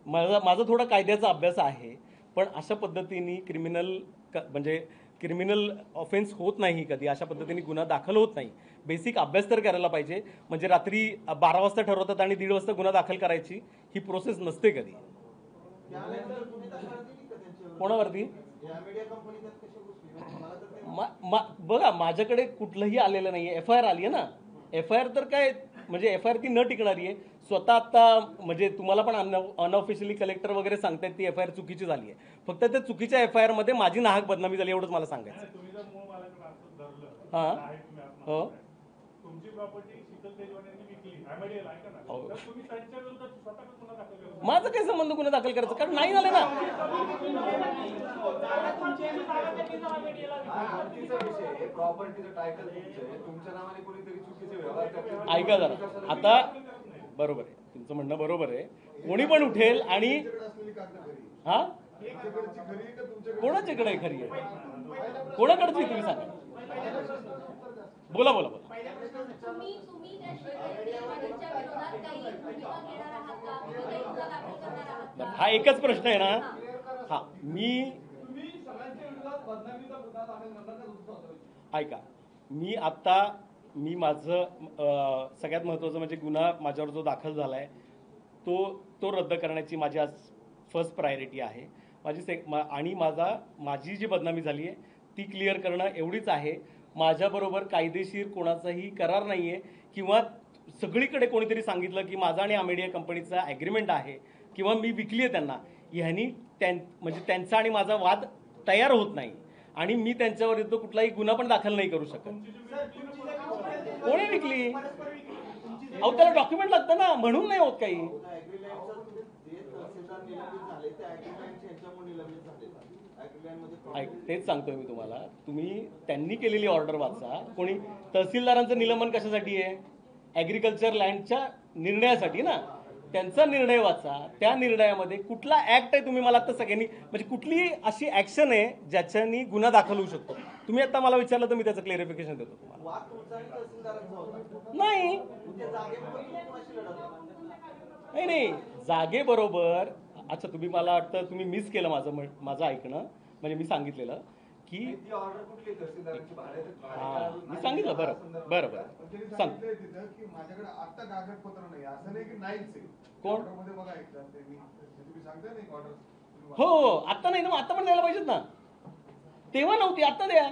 माझा थोडा कायद्याचा अभ्यास आहे, पण अशा पद्धतीने क्रिमिनल ऑफेन्स होत नाही कधी, अशा पद्धतीने गुन्हा दाखल होत नाही. बेसिक अभ्यास तर करायला पाहिजे. म्हणजे रात्री 12 वाजता ठरवतात आणि 1:30 वाजता गुन्हा दाखल करायची ही प्रोसेस नसते कधी. कोणावरती? बघा माझ्याकडे कुठलंही आलेलं नाहीये. FIR आली आहे ना. FIR तर काय म्हणजे FIR ती न टिकणारी आहे. स्वतः आता म्हणजे तुम्हाला पण अनऑफिशियली कलेक्टर वगैरे सांगतायत ती FIR चुकीची झाली आहे. फक्त त्या चुकीच्या FIR मध्ये माझी नाहक बदनामी झाली एवढंच मला सांगायचं. हां, हो, माझं काय संबंध गुन्हा दाखल करायचं, कारण नाही झालं ना. ऐका जरा, आता बरोबर आहे तुमचं म्हणणं, बरोबर आहे. कोणी पण उठेल आणि हा कोणाच्याकडे खरी आहे, कोणाकडची तुम्ही सांगा. बोला बोला बोला. हा एकच प्रश्न आहे ना. हा मी ऐका, मी माझं सगळ्यात महत्त्वाचं म्हणजे गुन्हा माझ्यावर जो दाखल झाला आहे तो रद्द करण्याची माझी आज फर्स्ट प्रायोरिटी आहे. आणि माझी जी बदनामी झाली आहे ती क्लिअर करणं एवढीच आहे. माझ्याबरोबर कायदेशीर कोणाचाही करार नाही आहे, किंवा सगळीकडे कोणीतरी सांगितलं की माझा आणि अमेडिया कंपनीचा ॲग्रीमेंट आहे किंवा मी विकली आहे त्यांना, ह्यांनी म्हणजे त्यांचा आणि माझा वाद तयार होत नाही आणि मी त्यांच्यावर कुठलाही गुन्हा पण दाखल नाही करू शकत. कोणी विकली? अहो त्याला डॉक्युमेंट लागतं ना, म्हणून नाही होत काही. तेच सांगतोय मी तुम्हाला, त्यांनी केलेली ऑर्डर वाचा. कोणी तहसीलदारांचं निलंबन कशासाठी आहे? ॲग्रिकल्चर लँडच्या निर्णयासाठी ना. त्यांचा निर्णय वाचा. त्या निर्णयामध्ये कुठला ऍक्ट आहे तुम्ही मला आता सगळ्यांनी म्हणजे कुठली अशी ऍक्शन आहे ज्याच्यानी गुन्हा दाखल होऊ शकतो? तुम्ही आता मला विचारलं तर मी त्याचं क्लिअरिफिकेशन देतो तुम्हाला. नाही नाही जागेबरोबर. अच्छा, तुम्ही मला वाटतं तुम्ही मिस केलं माझं ऐकणं. म्हणजे मी सांगितलेलं की मी सांगितलं. बरं सांग. माझ्याकडे आता कागदपत्र नाही असं नाही की नाहीच. कोण? ऑर्डर हो आता नाही ना, मग आता पण द्यायला पाहिजेत ना. तेव्हा नव्हती, आता द्या.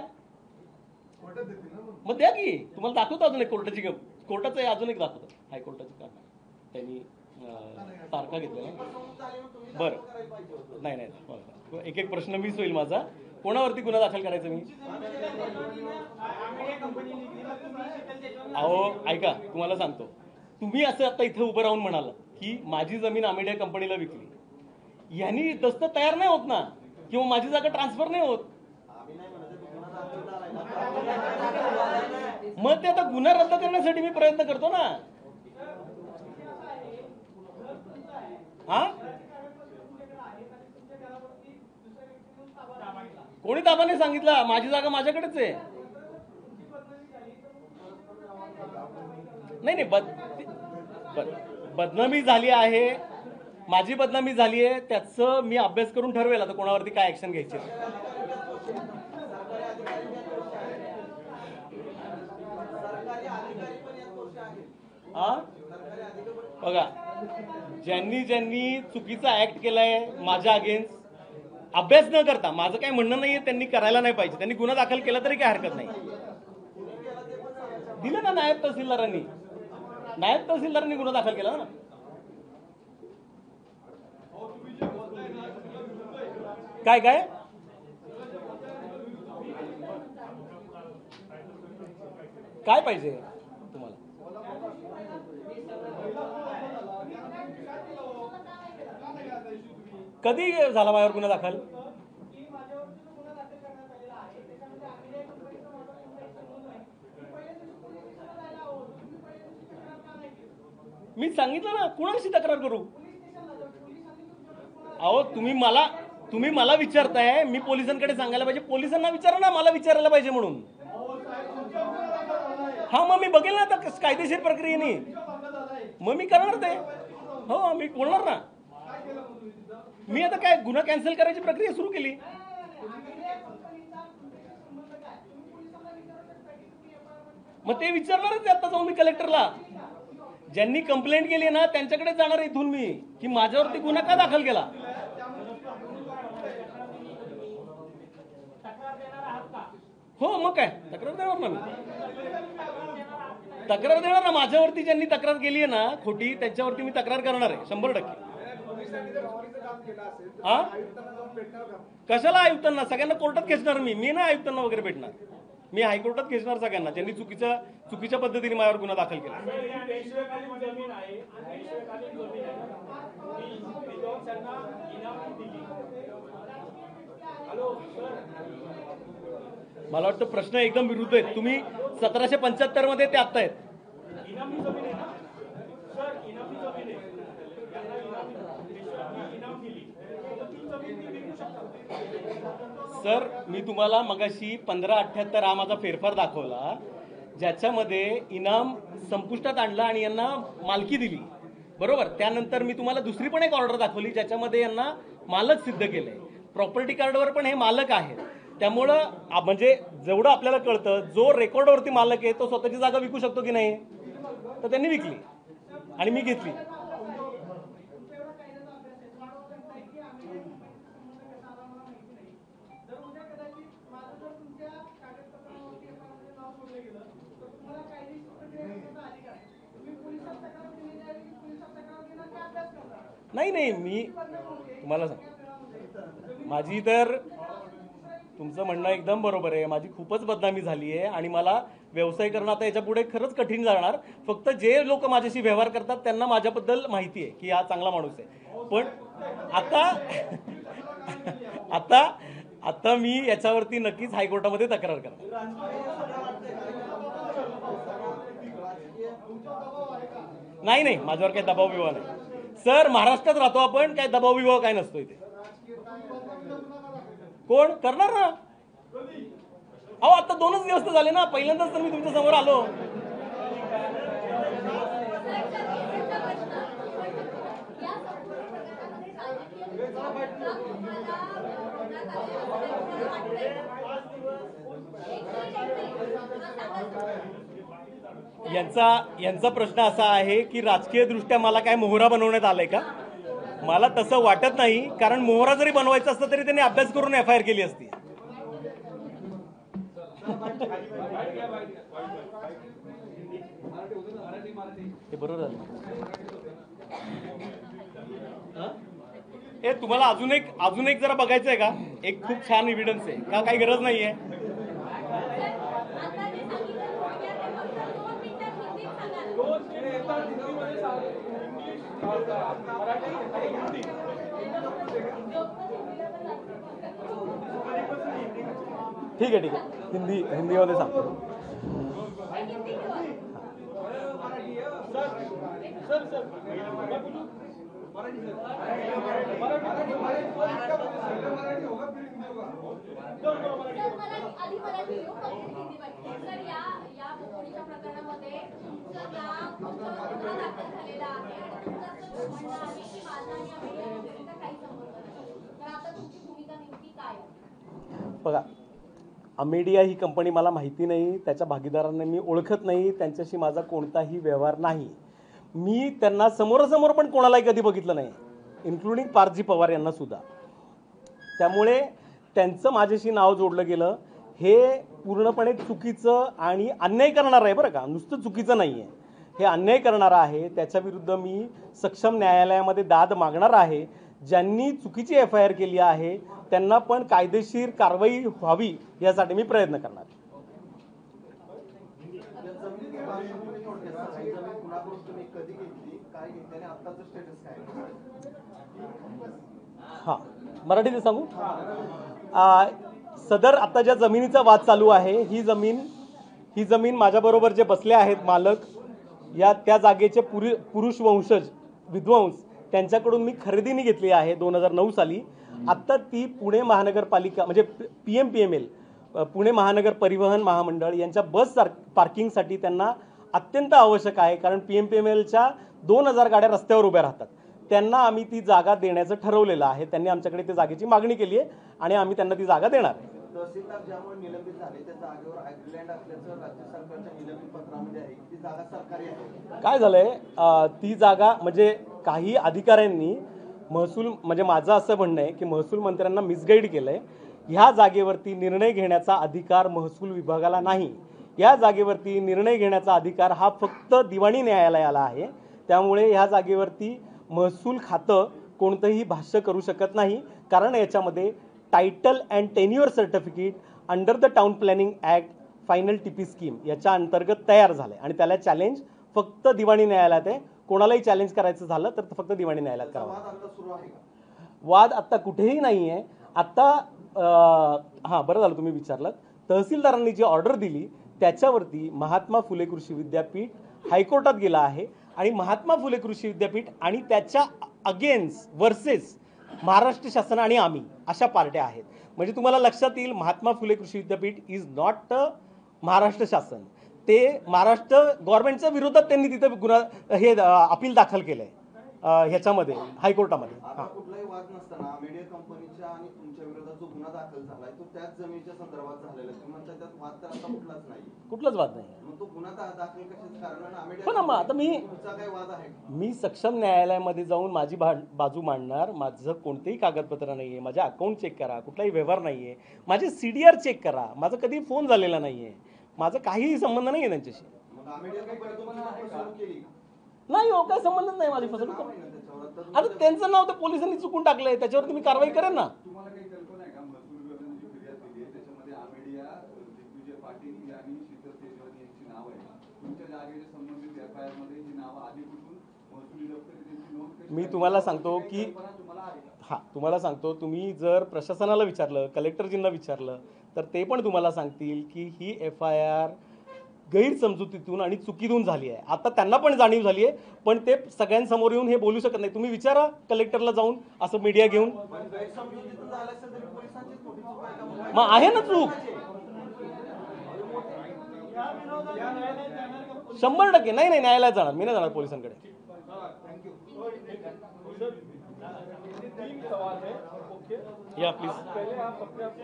मग द्या की. तुम्हाला दाखवतो अजून एक कोर्टाचं अजून एक दाखवतो. हायकोर्टाचं कारण त्यांनी तारखा घेतल्या. बरं नाही एक प्रश्न मिस होईल माझा. कोणावरती गुन्हा दाखल करायचा मी? अहो ऐका, तुम्हाला सांगतो. तुम्ही असं आता इथे उभं राहून म्हणाल की माझी जमीन अमेडिया कंपनीला विकली, यांनी दस्त तयार नाही होत ना, किंवा माझी जागा ट्रान्सफर नाही होत. मग ते आता गुन्हा रद्द करण्यासाठी मी प्रयत्न करतो ना. हा कोणी ताबाने सांगितलं? माझी जागा माझ्याकडेच आहे. नाही बदनामी झाली आहे, माझी बदनामी झाली आहे, त्याचं मी अभ्यास करून ठरवेल आता कोणावरती काय ऍक्शन घ्यायची. बघा, ज्यांनी चुकीचा ऍक्ट केलाय माझ्या अगेन्स्ट, अभ्यास न करता, माझं काही म्हणणं नाहीये त्यांनी करायला नाही पाहिजे, त्यांनी गुन्हा दाखल केला तरी काय हरकत नाही. दिलं ना नायब तहसीलदारांनी गुन्हा दाखल केला ना. काय काय पाहिजे तुम्हाला? कधी झाला माझ्यावर गुन्हा दाखल? मी सांगितलं ना, कुणाशी तक्रार करू? अहो तुम्ही मला विचारताय, मी पोलिसांकडे सांगायला पाहिजे? पोलिसांना विचारा ना, मला विचारायला पाहिजे म्हणून. हा, मग मी बघेल ना आता कायदेशीर प्रक्रियेने, मग मी करणार ते. हो, मी बोलणार ना. मी आता काय गुन्हा कॅन्सल करायची प्रक्रिया सुरू केली. मग ते विचारणारच आता जाऊन मी कलेक्टरला. ज्यांनी कंप्लेंट केली ना त्यांच्याकडे जाणार इथून मी, की माझ्यावरती गुन्हा का दाखल केला. हो, मग काय तक्रार देणार ना मी. तक्रार देणार ना, माझ्यावरती ज्यांनी तक्रार केली आहे ना खोटी, त्यांच्यावरती मी तक्रार करणार आहे 100%. हा, कशाला आयुक्तांना? सगळ्यांना कोर्टात खेचणार मी ना आयुक्तांना वगैरे भेटणार. मी हायकोर्टात खेचणार सगळ्यांना ज्यांनी चुकीच्या पद्धतीने माझ्यावर गुन्हा दाखल केला. मला वाटतं प्रश्न एकदम विरुद्ध आहेत. तुम्ही 1775 मध्ये ते आत्ता आहेत. सर, मी तुम्हाला मगाशी 1578 हा माझा फेरफार दाखवला, ज्याच्यामध्ये इनाम संपुष्टात आणलं आणि यांना मालकी दिली, बरोबर. त्यानंतर मी तुम्हाला दुसरी पण एक ऑर्डर दाखवली ज्याच्यामध्ये यांना मालक सिद्ध केलंय. प्रॉपर्टी कार्डवर पण हे मालक आहेत. त्यामुळं म्हणजे जेवढं आपल्याला कळतं, जो रेकॉर्डवरती मालक आहे तो स्वतःची जागा विकू शकतो की नाही, तर त्यांनी विकली आणि मी घेतली. नाही, मी तुम्हाला सांग, माझी तर तुमचं म्हणणं एकदम बरोबर आहे. माझी खूपच बदनामी झाली आहे आणि मला व्यवसाय करणं आता याच्या पुढे खरंच कठीण जाणार. फक्त जे लोक माझ्याशी व्यवहार करतात त्यांना माझ्याबद्दल माहिती आहे की हा चांगला माणूस आहे. पण आता मी याच्यावरती नक्कीच हायकोर्टामध्ये तक्रार करणार. नाही, माझ्यावर काही दबाव विवाह नाही सर. महाराष्ट्रात राहतो आपण, काय दबाव विवाह काय नसतो इथे. कोण करणार ना? अहो, आता 2च दिवस झाले ना, पहिल्यांदाच तर मी तुमच्या समोर आलो. यांचा प्रश्न असा आहे की राजकीय दृष्ट्या मला काय मोहरा बनवण्यात आलाय का? मला तसं वाटत नाही, कारण मोहरा जरी बनवायचा असता तरी त्यांनी अभ्यास करून FIR केली असती. हे बरोबर झालं. हे तुम्हाला अजून एक जरा बघायचं आहे का? एक खूप छान एव्हिडन्स आहे का? काही गरज नाहीये. ठीक आहे. हिंदीमध्ये सांगतो. बघा, अमेडिया ही कंपनी मला माहिती नाही, त्याच्या भागीदारांना मी ओळखत नाही, त्यांच्याशी माझा कोणताही व्यवहार नाही. मी त्यांना समोरासमोर पण कोणालाही कधी बघितलं नाही, इन्क्लुडिंग पारजी पवार यांना सुद्धा. त्यामुळे त्यांचं माझ्याशी नाव जोडलं गेलं हे पूर्णपणे चुकीचं आणि अन्याय करणारं आहे. बरं का, नुसतं चुकीचं नाही आहे, हे अन्याय करणारं आहे. त्याच्याविरुद्ध मी सक्षम न्यायालयामध्ये दाद मागणार आहे. ज्यांनी चुकीची FIR केली आहे त्यांना पण कायदेशीर कारवाई व्हावी यासाठी मी प्रयत्न करणार. हां, मराठीत सांगू. सदर आता ज्या जमिनीचा वाद चालू आहे, ही जमीन माझ्याबरोबर जे बसले आहेत मालक, त्या जागेचे पुरुष वंशज विद्वांस त्यांच्याकडून मी खरेदीने घेतली आहे 2009 साली. आत्ता ती पुणे महानगरपालिका म्हणजे PMPML पुणे महानगर परिवहन महामंडळ यांच्या बस पार्किंगसाठी त्यांना अत्यंत आवश्यक आहे, कारण PMPMLच्या 2000 गाड्या रस्त्यावर उभ्या राहतात. त्यांना आम्ही ती जागा देण्याचं ठरवलेलं आहे. त्यांनी आमच्याकडे त्या जागेची मागणी केली आहे आणि आम्ही त्यांना ती जागा देणार आहे. तहसीलदार ज्यामुळे निलंबित झाले त्या जागेवर ॲग्रीलँड असल्याचं राज्य सरकारच्या निलंबित पत्रामध्ये आहे. ती जागा सरकारी आहे. काय झालंय, ती जागा म्हणजे काही अधिकाऱ्यांनी महसूल म्हणजे माझं असं म्हणणं आहे की महसूल मंत्र्यांना मिसगाईड केलंय. ह्या जागेवरती निर्णय घेण्याचा अधिकार महसूल विभागाला नाही. या जागेवरती निर्णय घेण्याचा अधिकार हा फक्त दिवाणी न्यायालयाला आहे. त्यामुळे ह्या जागेवरती महसूल खातं कोणतंही भाष्य करू शकत नाही, कारण याच्यामध्ये title and tenure certificate under the town planning act final TP scheme याच्या अंतर्गत तयार झाले आणि त्याला चॅलेंज फक्त दिवाणी न्यायालयात आहे. कोणालाही चॅलेंज करायचं झालं तर फक्त दिवाणी न्यायालयात करावं. वाद आत्ता कुठेही नाही आहे. आत्ता हां, बरं झालं तुम्ही विचारलं. तहसीलदारांनी जी ऑर्डर दिली त्याच्यावरती महात्मा फुले कृषी विद्यापीठ हायकोर्टात गेला आहे आणि महात्मा फुले कृषी विद्यापीठ आणि त्याच्या अगेन्स्ट वर्सेस महाराष्ट्र शासन आणि आम्ही अशा पार्ट्या आहेत. म्हणजे तुम्हाला लक्षात येईल, महात्मा फुले कृषी विद्यापीठ इज नॉट महाराष्ट्र शासन. ते महाराष्ट्र गव्हर्नमेंटच्या विरोधात त्यांनी तिथे गुन्हा अपील दाखल केलंय ह्याच्यामध्ये हायकोर्टामध्ये. कुठलाही वाद नसताना मीडिया कंपनीच्या आणि तुमच्या विरोधात जो गुन्हा दाखल झालाय तो त्याच जमिनीच्या संदर्भात झालेला आहे. तुम्ही म्हणता त्यात वाद तर आता कुठलाच नाही. कुठलाच वाद नाही. मग तो गुन्हा दाखल कशाच कारण पण आता तुमचा काय वाद आहे? मी सक्षम न्यायालयामध्ये जाऊन माझी बाजू मांडणार. माझं कोणतेही कागदपत्र नाहीये. माझे अकाउंट चेक करा, कुठलाही व्यवहार नाहीये. माझे CDR चेक करा. माझा कधी फोन झालेला नाहीये. माझा काहीही संबंध नाहीये त्यांच्याशी. नाही हो, काय संबंधच नाही माझी फसवणूक. आता त्यांचं नाव तर पोलिसांनी चुकून टाकलंय, त्याच्यावर तुम्ही कारवाई करेन ना. तुम्हाला काही कल्पना आहे का महसूल विभागाने जी फिर्याद दिली आहे त्याच्यामध्ये आमेडिया, दिग्विजय पाटील आणि शीतल तेजवानी यांची नाव आहे. तुमच्या जागेच्या संबंधित FIR मध्ये ही नावं आधी कुठून महसुली दप्तरी त्यांची नोंद? मी तुम्हाला सांगतो की तुम्हाला सांगतो, तुम्ही जर प्रशासनाला विचारलं, कलेक्टरजींना विचारलं तर ते पण तुम्हाला सांगतील की ही FIR गैरसमजुतीतून आणि चुकीतून झाली आहे. आता त्यांना पण जाणीव झाली आहे, पण ते सगळ्यांसमोर येऊन हे बोलू शकत नाही. तुम्ही विचारा कलेक्टरला जाऊन असं मीडिया घेऊन. मग आहे ना चूक, 100%. नाही न्यायालयात जाणार, मी नाही जाणार पोलिसांकडे. या प्लीज. पहले आप अपने आप को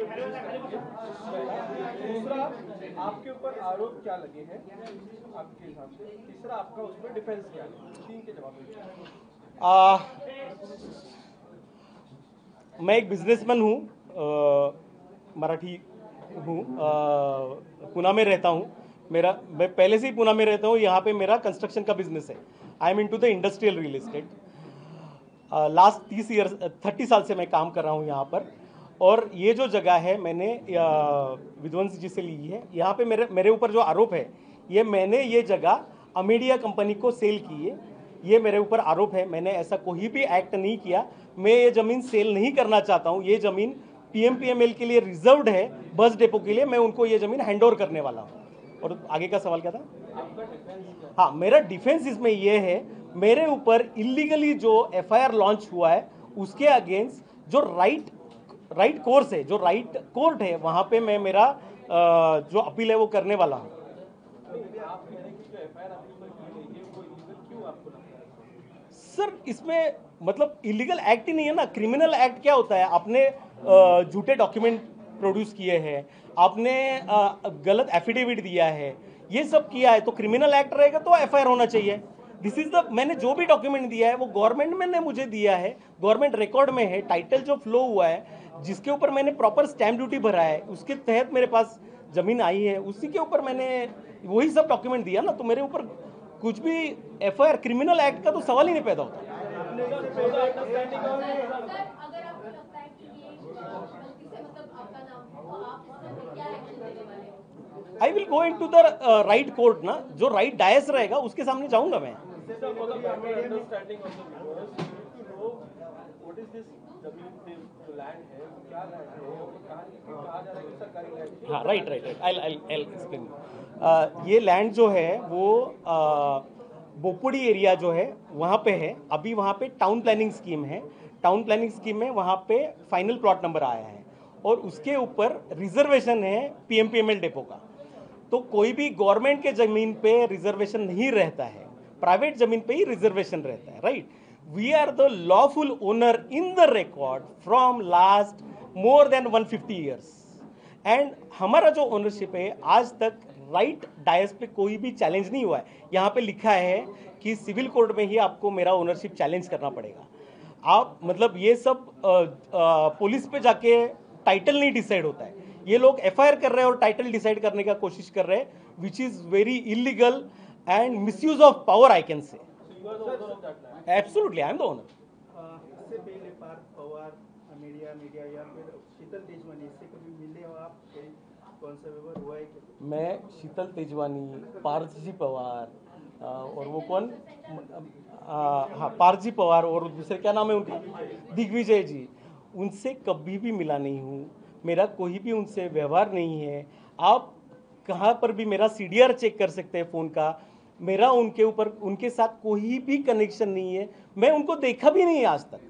दूसरा, आपके ऊपर आरोप क्या लगे हैं आपके हिसाब से? तीसरा, आपका उसमें डिफेंस क्या है? 3 के जवाब दीजिए. मैं एक बिजनेसमैन हूँ, मराठी हूँ, पुणे में रहता हूँ. मैं पहले से ही पुणे में रहता हूँ. यहाँ पे मेरा कंस्ट्रक्शन का बिजनेस है. I am into the industrial real estate. Last 30 साल से मैं काम कर रहा हूँ यहाँ पर. और ये जो जगह है मैंने विध्वंस जी से ली है. यहाँ पे मेरे ऊपर जो आरोप है, ये मैंने ये जगह अमेडिया कंपनी को सेल की है. ये मेरे ऊपर आरोप है. मैंने ऐसा कोई भी एक्ट नहीं किया. मैं ये ज़मीन सेल नहीं करना चाहता हूँ. ये ज़मीन PMPML के लिए रिजर्व्ड है, बस डेपो के लिए. मैं उनको ये ज़मीन हैंड ओवर करने वाला हूँ. और आगे का सवाल क्या था? हाँ, मेरा डिफेंस इसमें यह है, मेरे ऊपर इलीगली जो FIR लॉन्च हुआ है उसके अगेंस्ट जो राइट कोर्स है, जो राइट कोर्ट है, वहाँ पे मैं मेरा जो अपील है वो करने वाला हूँ. सर, इसमें मतलब इलीगल एक्ट ही नहीं है ना. क्रिमिनल एक्ट क्या होता है? आपने झूठे डॉक्यूमेंट प्रोड्यूस किए हैं, आपने गलत एफिडेविट दिया है, ये सब किया है तो क्रिमिनल एक्ट रहेगा तो FIR होना चाहिए. दिस इज द, मैंने जो भी डॉक्यूमेंट दिया है वो गवर्नमेंट में ने मुझे दिया है, गवर्नमेंट रिकॉर्ड में है. टाइटल जो फ्लो हुआ है, जिसके ऊपर मैंने प्रॉपर स्टैम्प ड्यूटी भरा है, उसके तहत मेरे पास जमीन आई है, उसी के ऊपर मैंने वही सब डॉक्यूमेंट दिया ना. तो मेरे ऊपर कुछ भी FIR, क्रिमिनल एक्ट का तो सवाल ही नहीं पैदा होता. I will go in to the right court ना. जो राइट डायस रहेगा उसके सामने जाऊंगा मैं. हाँ, राइट. I explain. ये लैंड जो है वो बोपुड़ी एरिया जो है वहाँ पे है, अभी वहाँ पे टाउन प्लानिंग स्कीम है, टाउन प्लानिंग स्कीम में वहाँ पे फाइनल प्लॉट नंबर आया है और उसके ऊपर रिजर्वेशन है पीएमपीएमएल डेपो का। तो कोई भी गवर्नमेंट के जमीन पे रिजर्वेशन नहीं रहता है, प्राइवेट जमीन पे ही रिजर्वेशन रहता है, right. We are the lawful owner in the record from last more than 150 years and हमारा जो ओनरशिप है आज तक राइट डायस पे कोई भी चैलेंज नहीं हुआ है। यहाँ पे लिखा है कि सिविल कोर्ट में ही आपको मेरा ओनरशिप चैलेंज करना पड़ेगा। आप मतलब ये सब पुलिस पे जाके टाइटल नहीं डिसाइड होता है, ये लोग एफआईआर कर रहे हैं और टाइटल डिसाइड करने का कोशिश कर रहे हैं, which is very illegal end misuse of power I can say. Absolutely I am the owner. इससे पहले पार्थ पवार मीडिया या फिर शीतल तेजवानी इससे कभी मिले हो आप, कौन सा व्यवहार हुआ है? मैं शीतल तेजवानी, पार्थजी पवार और वो कौन, हाँ पार्थजी पवार और दूसरे क्या नाम है उनके, दिग्विजय जी, उनसे कभी भी मिला नहीं हूँ, मेरा कोई भी उनसे व्यवहार नहीं है। आप कहाँ पर भी मेरा सीडीआर चेक कर सकते हैं फ़ोन का, मेरा उनके ऊपर उनके साथ कोई भी कनेक्शन नहीं है, मैं उनको देखा भी नहीं है आज तक।